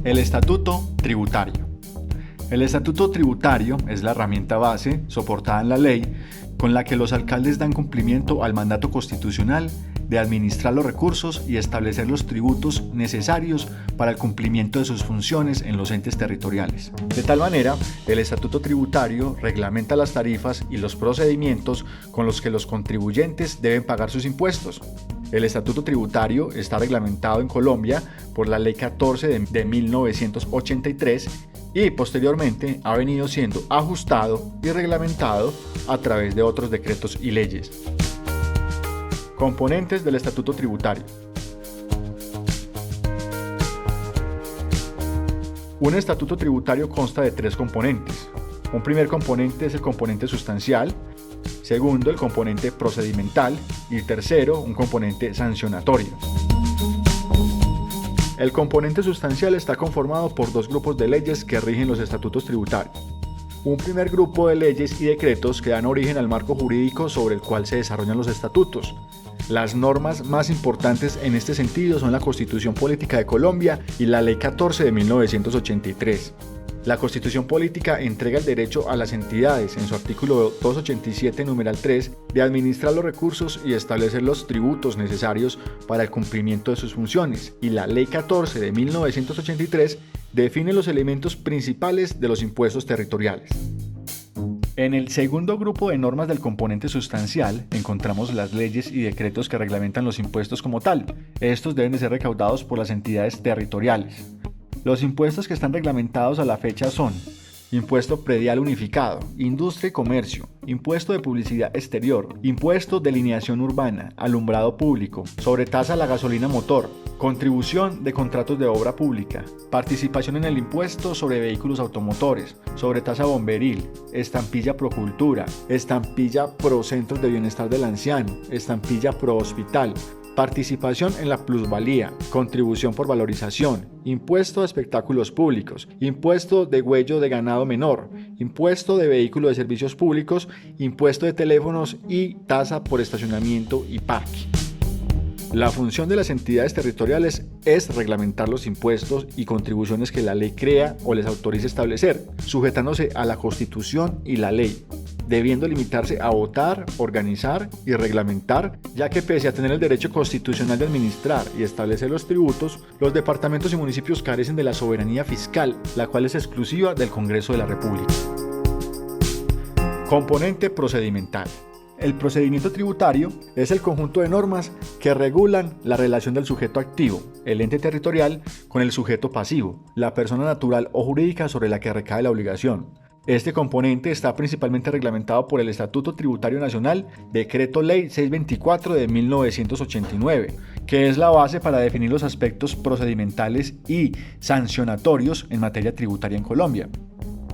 El Estatuto Tributario. El Estatuto Tributario es la herramienta base, soportada en la ley, con la que los alcaldes dan cumplimiento al mandato constitucional de administrar los recursos y establecer los tributos necesarios para el cumplimiento de sus funciones en los entes territoriales. De tal manera, el Estatuto Tributario reglamenta las tarifas y los procedimientos con los que los contribuyentes deben pagar sus impuestos. El Estatuto Tributario está reglamentado en Colombia por la Ley 14 de 1983 y posteriormente ha venido siendo ajustado y reglamentado a través de otros decretos y leyes. Componentes del Estatuto Tributario. Un estatuto tributario consta de 3 componentes. Un primer componente es el componente sustancial, segundo el componente procedimental y tercero un componente sancionatorio. El componente sustancial está conformado por 2 grupos de leyes que rigen los estatutos tributarios. Un primer grupo de leyes y decretos que dan origen al marco jurídico sobre el cual se desarrollan los estatutos. Las normas más importantes en este sentido son la Constitución Política de Colombia y la Ley 14 de 1983. La Constitución Política entrega el derecho a las entidades, en su artículo 287, numeral 3, de administrar los recursos y establecer los tributos necesarios para el cumplimiento de sus funciones, y la Ley 14 de 1983 define los elementos principales de los impuestos territoriales. En el segundo grupo de normas del componente sustancial encontramos las leyes y decretos que reglamentan los impuestos como tal. Estos deben de ser recaudados por las entidades territoriales. Los impuestos que están reglamentados a la fecha son: impuesto predial unificado, industria y comercio, impuesto de publicidad exterior, impuesto de lineación urbana, alumbrado público, sobretasa a la gasolina motor, contribución de contratos de obra pública, participación en el impuesto sobre vehículos automotores, sobretasa bomberil, estampilla pro cultura, estampilla pro centros de bienestar del anciano, estampilla pro hospital, participación en la plusvalía, contribución por valorización, impuesto a espectáculos públicos, impuesto de huello de ganado menor, impuesto de vehículos de servicios públicos, impuesto de teléfonos y tasa por estacionamiento y parque. La función de las entidades territoriales es reglamentar los impuestos y contribuciones que la ley crea o les autorice establecer, sujetándose a la Constitución y la ley, debiendo limitarse a votar, organizar y reglamentar, ya que pese a tener el derecho constitucional de administrar y establecer los tributos, los departamentos y municipios carecen de la soberanía fiscal, la cual es exclusiva del Congreso de la República. Componente procedimental. El procedimiento tributario es el conjunto de normas que regulan la relación del sujeto activo, el ente territorial, con el sujeto pasivo, la persona natural o jurídica sobre la que recae la obligación. Este componente está principalmente reglamentado por el Estatuto Tributario Nacional, Decreto Ley 624 de 1989, que es la base para definir los aspectos procedimentales y sancionatorios en materia tributaria en Colombia.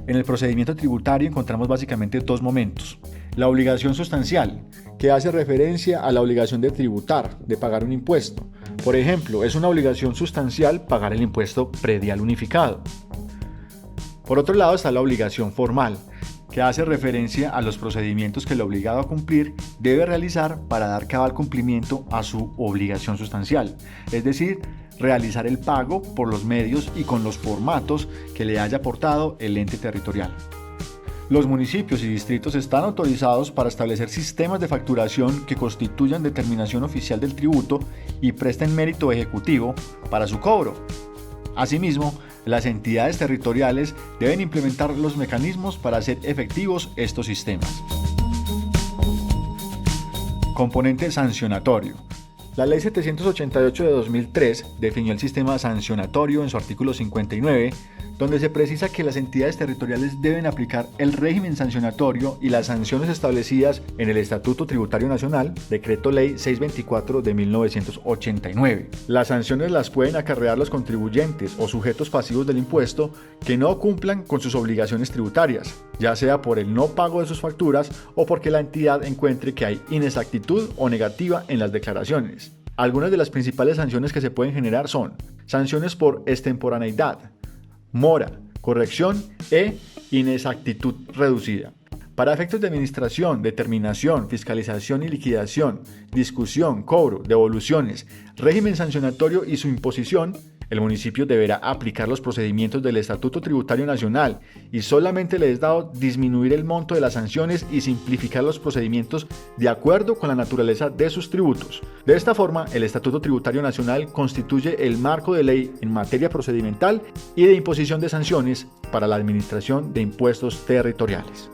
En el procedimiento tributario encontramos básicamente 2 momentos. La obligación sustancial, que hace referencia a la obligación de tributar, de pagar un impuesto. Por ejemplo, es una obligación sustancial pagar el impuesto predial unificado. Por otro lado está la obligación formal, que hace referencia a los procedimientos que el obligado a cumplir debe realizar para dar cabal cumplimiento a su obligación sustancial, es decir, realizar el pago por los medios y con los formatos que le haya aportado el ente territorial. Los municipios y distritos están autorizados para establecer sistemas de facturación que constituyan determinación oficial del tributo y presten mérito ejecutivo para su cobro. Asimismo, las entidades territoriales deben implementar los mecanismos para hacer efectivos estos sistemas. Componente sancionatorio. La Ley 788 de 2003 definió el sistema sancionatorio en su artículo 59, donde se precisa que las entidades territoriales deben aplicar el régimen sancionatorio y las sanciones establecidas en el Estatuto Tributario Nacional, Decreto Ley 624 de 1989. Las sanciones las pueden acarrear los contribuyentes o sujetos pasivos del impuesto que no cumplan con sus obligaciones tributarias, ya sea por el no pago de sus facturas o porque la entidad encuentre que hay inexactitud o negativa en las declaraciones. Algunas de las principales sanciones que se pueden generar son sanciones por extemporaneidad, mora, corrección e inexactitud reducida. Para efectos de administración, determinación, fiscalización y liquidación, discusión, cobro, devoluciones, régimen sancionatorio y su imposición, El municipio deberá aplicar los procedimientos del Estatuto Tributario Nacional y solamente le es dado disminuir el monto de las sanciones y simplificar los procedimientos de acuerdo con la naturaleza de sus tributos. De esta forma, el Estatuto Tributario Nacional constituye el marco de ley en materia procedimental y de imposición de sanciones para la administración de impuestos territoriales.